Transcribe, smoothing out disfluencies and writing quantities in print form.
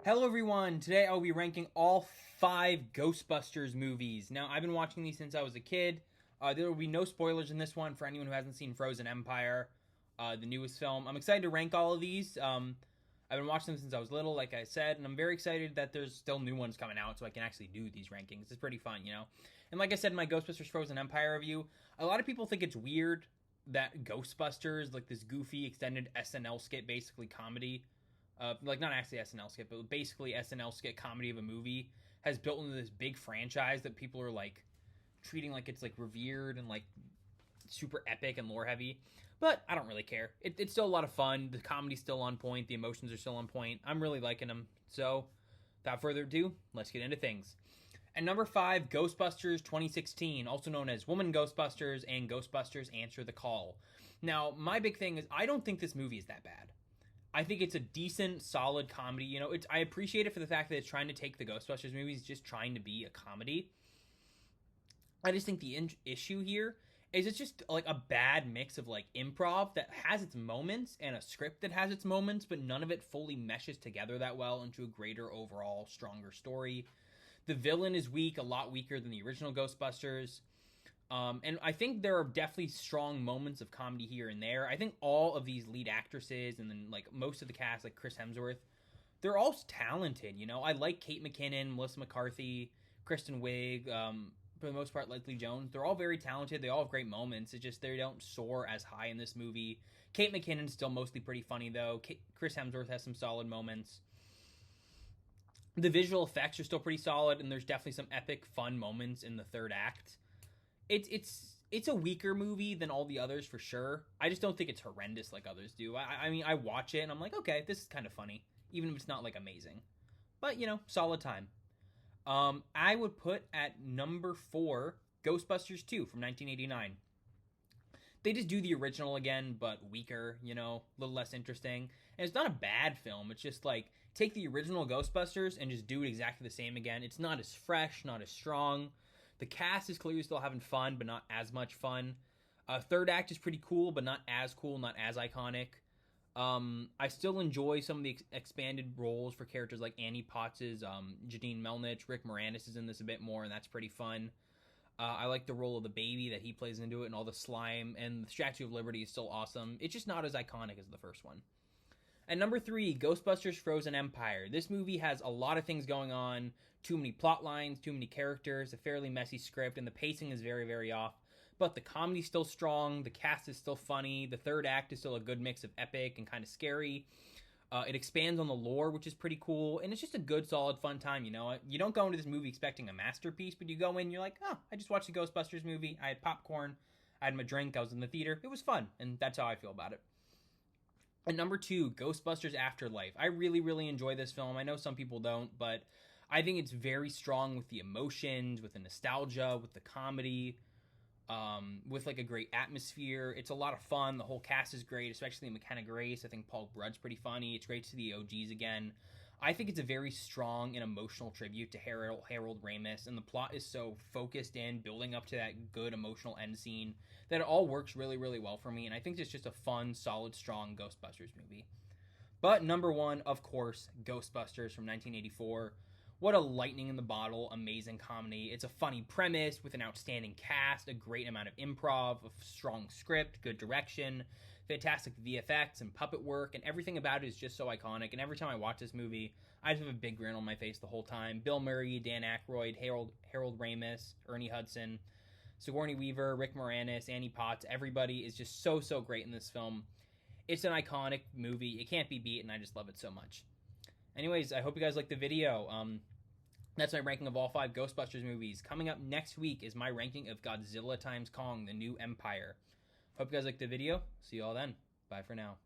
Hello everyone, today I'll be ranking all 5 Ghostbusters movies. Now, I've been watching these since I was a kid. There will be no spoilers in this one for anyone who hasn't seen Frozen Empire, the newest film. I'm excited to rank all of these. I've been watching them since I was little, like I said, and I'm very excited that there's still new ones coming out so I can actually do these rankings. It's pretty fun, you know? And like I said in my Ghostbusters Frozen Empire review, a lot of people think it's weird that Ghostbusters, like this goofy extended SNL skit, basically comedy, like not actually SNL skit, but basically SNL skit comedy of a movie, has built into this big franchise that people are like treating like it's like revered and like super epic and lore heavy. But I don't really care. It's still a lot of fun. The comedy's still on point. The emotions are still on point. I'm really liking them. So, without further ado, let's get into things. And number 5, Ghostbusters 2016, also known as Woman Ghostbusters and Ghostbusters Answer the Call. Now, my big thing is I don't think this movie is that bad. I think it's a decent, solid comedy. You know, I appreciate it for the fact that it's trying to take the Ghostbusters movies, just trying to be a comedy. I just think the issue here is it's just like a bad mix of like improv that has its moments and a script that has its moments, but none of it fully meshes together that well into a greater overall, stronger story. The villain is weak, a lot weaker than the original Ghostbusters. And I think there are definitely strong moments of comedy here and there. I think all of these lead actresses and then like most of the cast, like Chris Hemsworth, they're all talented. You know, I like Kate McKinnon, Melissa McCarthy, Kristen Wiig, for the most part, Leslie Jones. They're all very talented. They all have great moments. It's just they don't soar as high in this movie. Kate McKinnon's still mostly pretty funny though. Chris Hemsworth has some solid moments. The visual effects are still pretty solid, and there's definitely some epic, fun moments in the third act. It's a weaker movie than all the others for sure. I just don't think it's horrendous like others do. I mean, I watch it and I'm like, okay, this is kind of funny, even if it's not like amazing. But you know, solid time. I would put at number 4 Ghostbusters 2 from 1989. They just do the original again, but weaker, you know, a little less interesting. And it's not a bad film. It's just like take the original Ghostbusters and just do it exactly the same again. It's not as fresh, not as strong. The cast is clearly still having fun, but not as much fun. Third act is pretty cool, but not as cool, not as iconic. I still enjoy some of the expanded roles for characters like Annie Potts' Janine Melnich. Rick Moranis is in this a bit more, and that's pretty fun. I like the role of the baby that he plays into it, and all the slime, and the Statue of Liberty is still awesome. It's just not as iconic as the first one. And number 3, Ghostbusters Frozen Empire. This movie has a lot of things going on, too many plot lines, too many characters, a fairly messy script, and the pacing is very, very off. But the comedy's still strong, the cast is still funny, the third act is still a good mix of epic and kind of scary. It expands on the lore, which is pretty cool, and it's just a good, solid, fun time, you know? You don't go into this movie expecting a masterpiece, but you go in, you're like, oh, I just watched the Ghostbusters movie, I had popcorn, I had my drink, I was in the theater, it was fun, and that's how I feel about it. And number 2, Ghostbusters Afterlife. I really, really enjoy this film. I know some people don't, but I think it's very strong with the emotions, with the nostalgia, with the comedy, with like a great atmosphere. It's a lot of fun. The whole cast is great, especially McKenna Grace. I think Paul Rudd's pretty funny. It's great to see the OGs again. I think it's a very strong and emotional tribute to Harold Ramis, and the plot is so focused in, building up to that good emotional end scene, that it all works really, really well for me, and I think it's just a fun, solid, strong Ghostbusters movie. But number 1, of course, Ghostbusters from 1984. What a lightning in the bottle, amazing comedy. It's a funny premise with an outstanding cast, a great amount of improv, a strong script, good direction, fantastic VFX and puppet work, and everything about it is just so iconic. And every time I watch this movie, I just have a big grin on my face the whole time. Bill Murray, Dan Aykroyd, Harold Ramis, Ernie Hudson, Sigourney Weaver, Rick Moranis, Annie Potts, everybody is just so, so great in this film. It's an iconic movie. It can't be beat, and I just love it so much. Anyways, I hope you guys liked the video. That's my ranking of all 5 Ghostbusters movies. Coming up next week is my ranking of Godzilla x Kong, The New Empire. Hope you guys liked the video. See you all then. Bye for now.